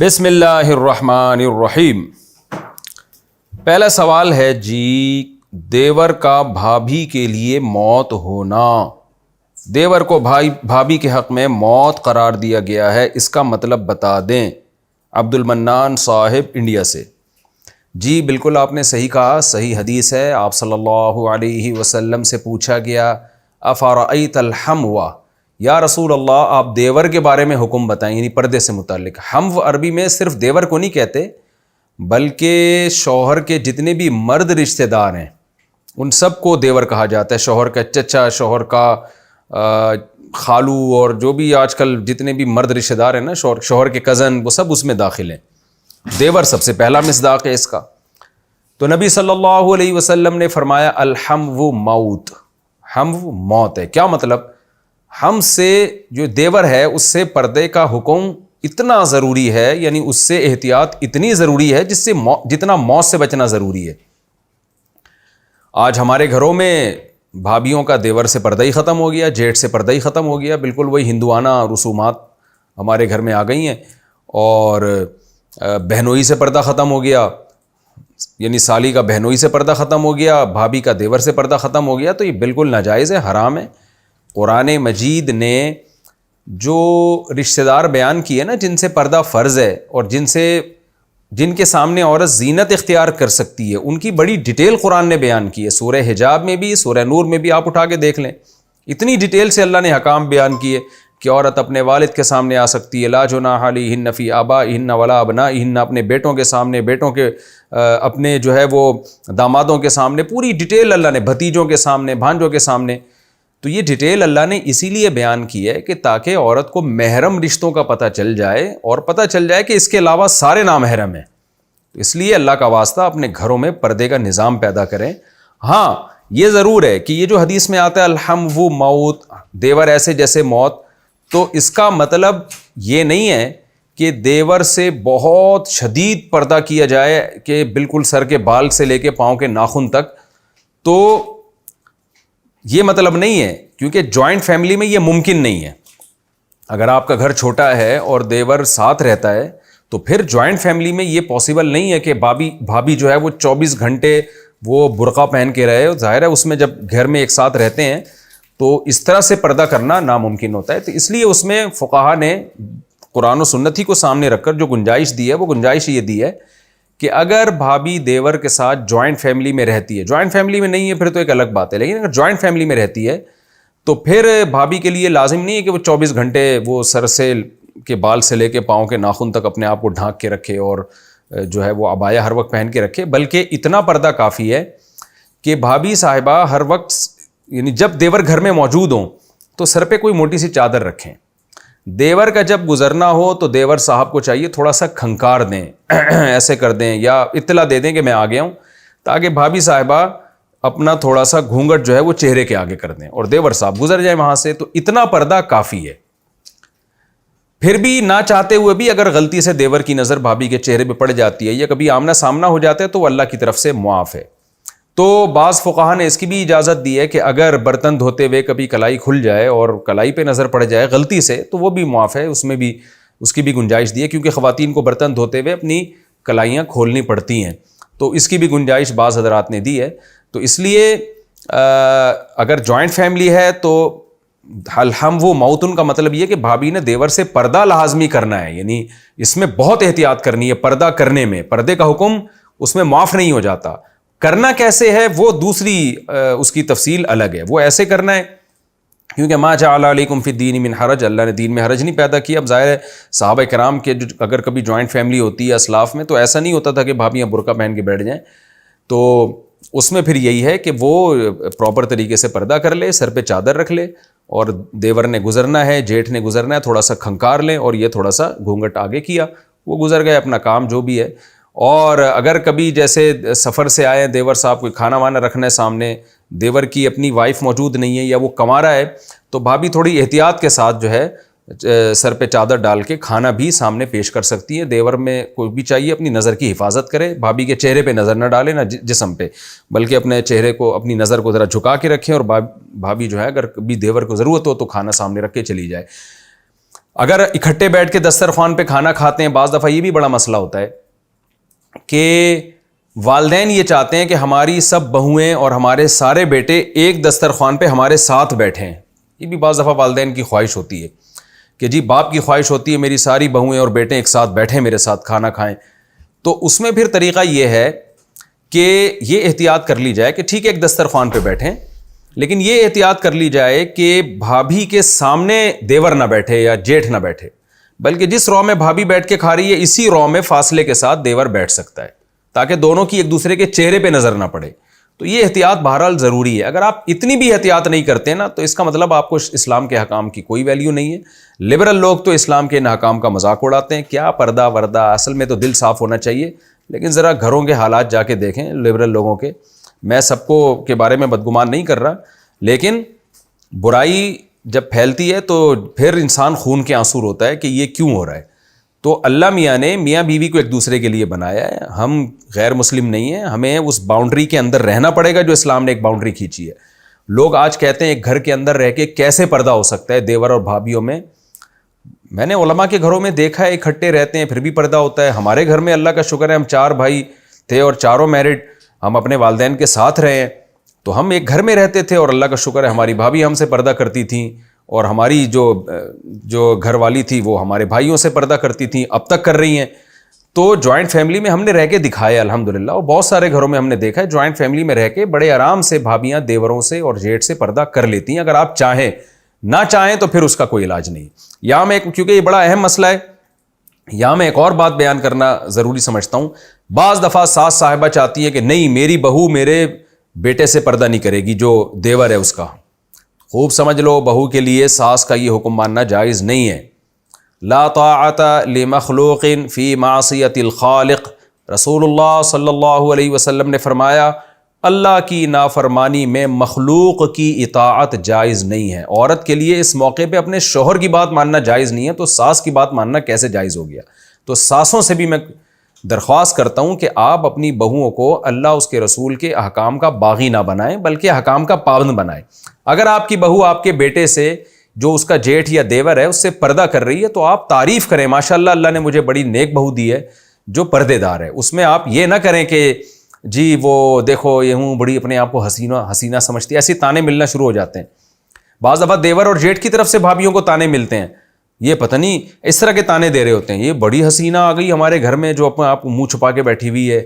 بسم اللہ الرحمن الرحیم۔ پہلا سوال ہے جی، دیور کا بھابھی کے لیے موت ہونا، دیور کو بھابھی کے حق میں موت قرار دیا گیا ہے، اس کا مطلب بتا دیں۔ عبد المنان صاحب انڈیا سے۔ جی بالکل آپ نے صحیح کہا، صحیح حدیث ہے۔ آپ صلی اللہ علیہ وسلم سے پوچھا گیا افرأیت الحمو، یا رسول اللہ آپ دیور کے بارے میں حکم بتائیں، یعنی پردے سے متعلق۔ حمو عربی میں صرف دیور کو نہیں کہتے بلکہ شوہر کے جتنے بھی مرد رشتہ دار ہیں ان سب کو دیور کہا جاتا ہے۔ شوہر کا چچا، شوہر کا خالو، اور جو بھی آج کل جتنے بھی مرد رشتہ دار ہیں نا، شوہر کے کزن، وہ سب اس میں داخل ہیں۔ دیور سب سے پہلا مصداق ہے اس کا۔ تو نبی صلی اللہ علیہ وسلم نے فرمایا الحمو موت، حمو موت ہے۔ کیا مطلب؟ ہم سے جو دیور ہے اس سے پردے کا حکم اتنا ضروری ہے، یعنی اس سے احتیاط اتنی ضروری ہے جس سے جتنا موت سے بچنا ضروری ہے۔ آج ہمارے گھروں میں بھابھیوں کا دیور سے پردہ ہی ختم ہو گیا، جیٹھ سے پردہ ہی ختم ہو گیا، بالکل وہی ہندوانہ رسومات ہمارے گھر میں آ گئی ہیں۔ اور بہنوئی سے پردہ ختم ہو گیا، یعنی سالی کا بہنوئی سے پردہ ختم ہو گیا، بھابھی کا دیور سے پردہ ختم ہو گیا۔ تو یہ بالکل ناجائز ہے، حرام ہے۔ قرآن مجید نے جو رشتہ دار بیان کیے نا جن سے پردہ فرض ہے اور جن کے سامنے عورت زینت اختیار کر سکتی ہے، ان کی بڑی ڈیٹیل قرآن نے بیان کی ہے۔ سورہ حجاب میں بھی، سورہ نور میں بھی آپ اٹھا کے دیکھ لیں، اتنی ڈیٹیل سے اللہ نے حکام بیان کیے کہ عورت اپنے والد کے سامنے آ سکتی ہے، لا جناح علیہن فی آبائہن ولا ابنائہن، اپنے بیٹوں کے سامنے، بیٹوں کے اپنے جو ہے وہ دامادوں کے سامنے، پوری ڈیٹیل اللہ نے، بھتیجوں کے سامنے، بھانجوں کے سامنے۔ تو یہ ڈیٹیل اللہ نے اسی لیے بیان کی ہے کہ تاکہ عورت کو محرم رشتوں کا پتہ چل جائے اور پتہ چل جائے کہ اس کے علاوہ سارے نامحرم ہیں۔ تو اس لیے اللہ کا واسطہ اپنے گھروں میں پردے کا نظام پیدا کریں۔ ہاں یہ ضرور ہے کہ یہ جو حدیث میں آتا ہے الحمو موت، دیور ایسے جیسے موت، تو اس کا مطلب یہ نہیں ہے کہ دیور سے بہت شدید پردہ کیا جائے کہ بالکل سر کے بال سے لے کے پاؤں کے ناخن تک، تو یہ مطلب نہیں ہے، کیونکہ جوائنٹ فیملی میں یہ ممکن نہیں ہے۔ اگر آپ کا گھر چھوٹا ہے اور دیور ساتھ رہتا ہے تو پھر جوائنٹ فیملی میں یہ پاسبل نہیں ہے کہ بھابھی جو ہے وہ 24 گھنٹے وہ برقع پہن کے رہے۔ ظاہر ہے اس میں جب گھر میں ایک ساتھ رہتے ہیں تو اس طرح سے پردہ کرنا ناممکن ہوتا ہے۔ تو اس لیے اس میں فقہا نے قرآن و سنت ہی کو سامنے رکھ کر جو گنجائش دی ہے، وہ گنجائش یہ دی ہے کہ اگر بھابھی دیور کے ساتھ جوائنٹ فیملی میں رہتی ہے، جوائنٹ فیملی میں نہیں ہے پھر تو ایک الگ بات ہے، لیکن اگر جوائنٹ فیملی میں رہتی ہے تو پھر بھابھی کے لیے لازم نہیں ہے کہ وہ 24 گھنٹے وہ سر سے کے بال سے لے کے پاؤں کے ناخن تک اپنے آپ کو ڈھانک کے رکھے اور جو ہے وہ عبایا ہر وقت پہن کے رکھے، بلکہ اتنا پردہ کافی ہے کہ بھابھی صاحبہ ہر وقت، یعنی جب دیور گھر میں موجود ہوں تو سر پہ کوئی موٹی سی چادر رکھیں۔ دیور کا جب گزرنا ہو تو دیور صاحب کو چاہیے تھوڑا سا کھنکار دیں، ایسے کر دیں یا اطلاع دے دیں کہ میں آ گیا ہوں، تاکہ بھابھی صاحبہ اپنا تھوڑا سا گھونگٹ جو ہے وہ چہرے کے آگے کر دیں اور دیور صاحب گزر جائیں وہاں سے۔ تو اتنا پردہ کافی ہے۔ پھر بھی نہ چاہتے ہوئے بھی اگر غلطی سے دیور کی نظر بھابھی کے چہرے پہ پڑ جاتی ہے یا کبھی آمنا سامنا ہو جاتا ہے تو وہ اللہ کی طرف سے معاف ہے۔ تو بعض فقہا نے اس کی بھی اجازت دی ہے کہ اگر برتن دھوتے ہوئے کبھی کلائی کھل جائے اور کلائی پہ نظر پڑ جائے غلطی سے تو وہ بھی معاف ہے، اس میں بھی اس کی بھی گنجائش دی ہے، کیونکہ خواتین کو برتن دھوتے ہوئے اپنی کلائیاں کھولنی پڑتی ہیں، تو اس کی بھی گنجائش بعض حضرات نے دی ہے۔ تو اس لیے اگر جوائنٹ فیملی ہے تو الحمو موتن کا مطلب یہ کہ بھابھی نے دیور سے پردہ لازمی کرنا ہے، یعنی اس میں بہت احتیاط کرنی ہے۔ پردہ کرنے میں، پردے کا حکم اس میں معاف نہیں ہو جاتا۔ کرنا کیسے ہے وہ دوسری اس کی تفصیل الگ ہے، وہ ایسے کرنا ہے کیونکہ ما جعل علیکم فی الدین من حرج، اللہ نے دین میں حرج نہیں پیدا کیا۔ اب ظاہر ہے صحابہ کرام کے اگر کبھی جوائنٹ فیملی ہوتی ہے اسلاف میں تو ایسا نہیں ہوتا تھا کہ بھابیاں برقع پہن کے بیٹھ جائیں، تو اس میں پھر یہی ہے کہ وہ پراپر طریقے سے پردہ کر لے، سر پہ چادر رکھ لے، اور دیور نے گزرنا ہے، جیٹھ نے گزرنا ہے، تھوڑا سا کھنکار لیں اور یہ تھوڑا سا گھونگٹ آگے کیا، وہ گزر گئے اپنا کام جو بھی ہے۔ اور اگر کبھی جیسے سفر سے آئے دیور صاحب کو کھانا وانا رکھنا ہے سامنے، دیور کی اپنی وائف موجود نہیں ہے یا وہ کما رہا ہے، تو بھابھی تھوڑی احتیاط کے ساتھ جو ہے سر پہ چادر ڈال کے کھانا بھی سامنے پیش کر سکتی ہے۔ دیور میں کوئی بھی چاہیے اپنی نظر کی حفاظت کرے، بھابھی کے چہرے پہ نظر نہ ڈالے نہ جسم پہ، بلکہ اپنے چہرے کو، اپنی نظر کو ذرا جھکا کے رکھیں، اور بھابھی جو ہے اگر کبھی دیور کو ضرورت ہو تو کھانا سامنے رکھ کے چلی جائے۔ اگر اکٹھے بیٹھ کے دسترخوان پہ کھانا کھاتے ہیں، بعض دفعہ یہ بھی بڑا مسئلہ ہوتا ہے کہ والدین یہ چاہتے ہیں کہ ہماری سب بہویں اور ہمارے سارے بیٹے ایک دسترخوان پہ ہمارے ساتھ بیٹھیں. یہ بھی بعض دفعہ والدین کی خواہش ہوتی ہے کہ جی باپ کی خواہش ہوتی ہے میری ساری بہویں اور بیٹے ایک ساتھ بیٹھیں میرے ساتھ کھانا کھائیں. تو اس میں پھر طریقہ یہ ہے کہ یہ احتیاط کر لی جائے کہ ٹھیک ہے ایک دسترخوان پہ بیٹھیں، لیکن یہ احتیاط کر لی جائے کہ بھابھی کے سامنے دیور نہ بیٹھے یا جیٹھ نہ بیٹھے، بلکہ جس رو میں بھابھی بیٹھ کے کھا رہی ہے اسی رو میں فاصلے کے ساتھ دیور بیٹھ سکتا ہے، تاکہ دونوں کی ایک دوسرے کے چہرے پہ نظر نہ پڑے. تو یہ احتیاط بہرحال ضروری ہے. اگر آپ اتنی بھی احتیاط نہیں کرتے نا تو اس کا مطلب آپ کو اسلام کے احکام کی کوئی ویلیو نہیں ہے. لبرل لوگ تو اسلام کے ان احکام کا مذاق اڑاتے ہیں، کیا پردہ وردہ، اصل میں تو دل صاف ہونا چاہیے. لیکن ذرا گھروں کے حالات جا کے دیکھیں لبرل لوگوں کے. میں سب کو کے بارے میں بدگمان نہیں کر رہا، لیکن برائی جب پھیلتی ہے تو پھر انسان خون کے آنسو ہوتا ہے کہ یہ کیوں ہو رہا ہے. تو اللہ میاں نے میاں بیوی کو ایک دوسرے کے لیے بنایا ہے. ہم غیر مسلم نہیں ہیں، ہمیں اس باؤنڈری کے اندر رہنا پڑے گا جو اسلام نے ایک باؤنڈری کھینچی ہے. لوگ آج کہتے ہیں ایک گھر کے اندر رہ کے کیسے پردہ ہو سکتا ہے دیور اور بھابھیوں میں. میں نے علماء کے گھروں میں دیکھا ہے اکٹھے رہتے ہیں پھر بھی پردہ ہوتا ہے. ہمارے گھر میں اللہ کا شکر ہے ہم 4 بھائی تھے اور چاروں میرڈ، ہم اپنے والدین کے ساتھ رہے ہیں تو ہم ایک گھر میں رہتے تھے اور اللہ کا شکر ہے ہماری بھابھی ہم سے پردہ کرتی تھیں اور ہماری جو گھر والی تھی وہ ہمارے بھائیوں سے پردہ کرتی تھیں، اب تک کر رہی ہیں. تو جوائنٹ فیملی میں ہم نے رہ کے دکھایا الحمدللہ، اور بہت سارے گھروں میں ہم نے دیکھا ہے جوائنٹ فیملی میں رہ کے بڑے آرام سے بھابیاں دیوروں سے اور جیٹھ سے پردہ کر لیتی ہیں. اگر آپ چاہیں، نہ چاہیں تو پھر اس کا کوئی علاج نہیں. یہاں میں کیونکہ یہ بڑا اہم مسئلہ ہے، یہاں میں ایک اور بات بیان کرنا ضروری سمجھتا ہوں. بعض دفعہ ساس صاحبہ چاہتی ہے کہ نہیں میری بہو میرے بیٹے سے پردہ نہیں کرے گی جو دیور ہے اس کا. خوب سمجھ لو، بہو کے لیے ساس کا یہ حکم ماننا جائز نہیں ہے. لا طاعت لمخلوق فی معصیت الخالق. رسول اللہ صلی اللہ علیہ وسلم نے فرمایا اللہ کی نافرمانی میں مخلوق کی اطاعت جائز نہیں ہے. عورت کے لیے اس موقع پہ اپنے شوہر کی بات ماننا جائز نہیں ہے تو ساس کی بات ماننا کیسے جائز ہو گیا. تو ساسوں سے بھی میں درخواست کرتا ہوں کہ آپ اپنی بہوؤں کو اللہ اس کے رسول کے احکام کا باغی نہ بنائیں بلکہ احکام کا پابند بنائیں. اگر آپ کی بہو آپ کے بیٹے سے جو اس کا جیٹھ یا دیور ہے اس سے پردہ کر رہی ہے تو آپ تعریف کریں، ماشاءاللہ اللہ نے مجھے بڑی نیک بہو دی ہے جو پردے دار ہے. اس میں آپ یہ نہ کریں کہ جی وہ دیکھو یہ ہوں بڑی اپنے آپ کو حسینہ سمجھتی ہے. ایسے تانے ملنا شروع ہو جاتے ہیں. بعض دفعہ دیور اور جیٹھ کی طرف سے بھابھیوں کو تانے ملتے ہیں، یہ پتہ نہیں اس طرح کے تانے دے رہے ہوتے ہیں، یہ بڑی حسینہ آ گئی ہمارے گھر میں جو اپنے آپ کو منہ چھپا کے بیٹھی ہوئی ہے.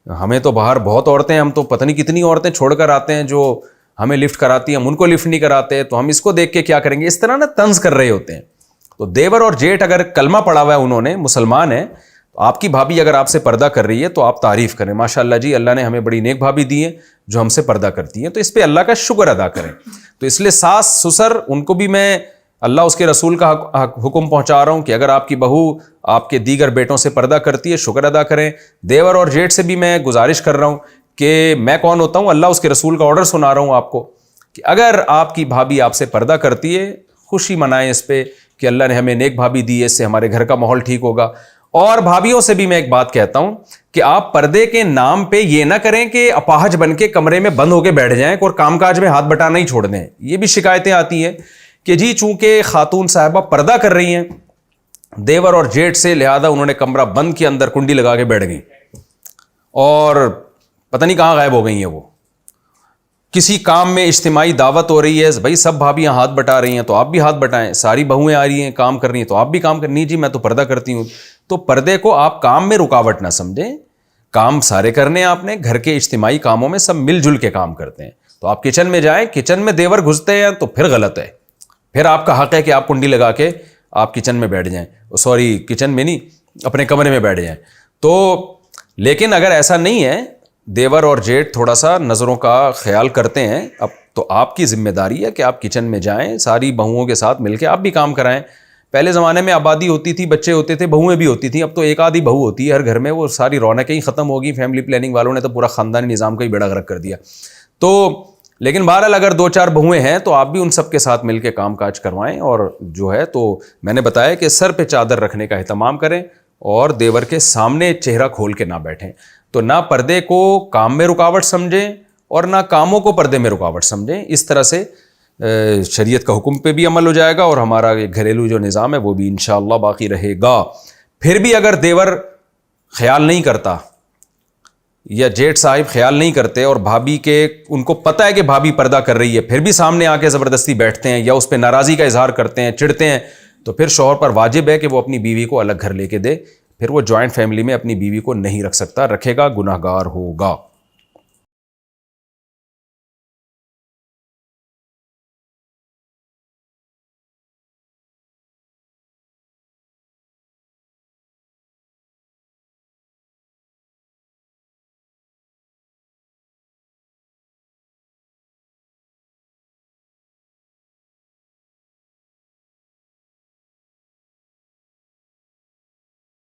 ہمیں تو باہر بہت عورتیں، ہم تو پتہ نہیں کتنی عورتیں چھوڑ کر آتے ہیں جو ہمیں لفٹ کراتی ہیں، ہم ان کو لفٹ نہیں کراتے تو ہم اس کو دیکھ کے کیا کریں گے. اس طرح نا طنز کر رہے ہوتے ہیں. تو دیور اور جیٹھ اگر کلمہ پڑھا ہوا ہے انہوں نے، مسلمان ہیں، تو آپ کی بھابھی اگر آپ سے پردہ کر رہی ہے تو آپ تعریف کریں، ماشاءاللہ جی اللہ نے ہمیں بڑی نیک بھابھی دی ہے جو ہم سے پردہ کرتی ہیں. تو اس پہ اللہ کا شکر ادا کریں. تو اس لیے ساس سسر ان کو بھی میں اللہ اس کے رسول کا حکم پہنچا رہا ہوں کہ اگر آپ کی بہو آپ کے دیگر بیٹوں سے پردہ کرتی ہے شکر ادا کریں. دیور اور جیٹھ سے بھی میں گزارش کر رہا ہوں کہ میں کون ہوتا ہوں، اللہ اس کے رسول کا آرڈر سنا رہا ہوں آپ کو کہ اگر آپ کی بھابھی آپ سے پردہ کرتی ہے خوشی منائیں اس پہ کہ اللہ نے ہمیں نیک بھابھی دی ہے، اس سے ہمارے گھر کا ماحول ٹھیک ہوگا. اور بھابھیوں سے بھی میں ایک بات کہتا ہوں کہ آپ پردے کے نام پہ یہ نہ کریں کہ اپاہج بن کے کمرے میں بند ہو کے بیٹھ جائیں اور کام کاج میں ہاتھ بٹانا ہی چھوڑ دیں. یہ بھی شکایتیں آتی ہیں کہ جی چونکہ خاتون صاحبہ پردہ کر رہی ہیں دیور اور جیٹھ سے، لہذا انہوں نے کمرہ بند کے اندر کنڈی لگا کے بیٹھ گئی اور پتہ نہیں کہاں غائب ہو گئی ہیں. وہ کسی کام میں اجتماعی دعوت ہو رہی ہے، بھائی سب بھابیاں ہاتھ بٹا رہی ہیں تو آپ بھی ہاتھ بٹائیں، ساری بہویں آ رہی ہیں کام کر رہی ہیں تو آپ بھی کام کرنی. جی میں تو پردہ کرتی ہوں. تو پردے کو آپ کام میں رکاوٹ نہ سمجھیں، کام سارے کرنے آپ نے، گھر کے اجتماعی کاموں میں سب مل جل کے کام کرتے ہیں. تو آپ کچن میں جائیں، کچن میں دیور گھستے ہیں تو پھر غلط ہے، پھر آپ کا حق ہے کہ آپ کنڈی لگا کے آپ کچن میں بیٹھ جائیں، سوری کچن میں نہیں اپنے کمرے میں بیٹھ جائیں. تو لیکن اگر ایسا نہیں ہے، دیور اور جیٹھ تھوڑا سا نظروں کا خیال کرتے ہیں، اب تو آپ کی ذمہ داری ہے کہ آپ کچن میں جائیں، ساری بہوؤں کے ساتھ مل کے آپ بھی کام کرائیں. پہلے زمانے میں آبادی ہوتی تھی، بچے ہوتے تھے، بہویں بھی ہوتی تھیں، اب تو ایک آدھی بہو ہوتی ہے ہر گھر میں. وہ ساری رونقیں ہی ختم ہو گئی. فیملی پلاننگ والوں نے تو پورا خاندانی نظام کا ہی بیڑا غرق کر دیا. تو لیکن بہرحال اگر 2-4 بہویں ہیں تو آپ بھی ان سب کے ساتھ مل کے کام کاج کروائیں. اور جو ہے تو میں نے بتایا کہ سر پہ چادر رکھنے کا اہتمام کریں اور دیور کے سامنے چہرہ کھول کے نہ بیٹھیں. تو نہ پردے کو کام میں رکاوٹ سمجھیں اور نہ کاموں کو پردے میں رکاوٹ سمجھیں. اس طرح سے شریعت کا حکم پہ بھی عمل ہو جائے گا اور ہمارا گھریلو جو نظام ہے وہ بھی انشاءاللہ باقی رہے گا۔ پھر بھی اگر دیور خیال نہیں کرتا یا جیٹھ صاحب خیال نہیں کرتے اور بھابھی کے ان کو پتہ ہے کہ بھابھی پردہ کر رہی ہے، پھر بھی سامنے آ کے زبردستی بیٹھتے ہیں یا اس پہ ناراضی کا اظہار کرتے ہیں، چڑھتے ہیں، تو پھر شوہر پر واجب ہے کہ وہ اپنی بیوی کو الگ گھر لے کے دے، پھر وہ جوائنٹ فیملی میں اپنی بیوی کو نہیں رکھ سکتا، رکھے گا گناہگار ہوگا۔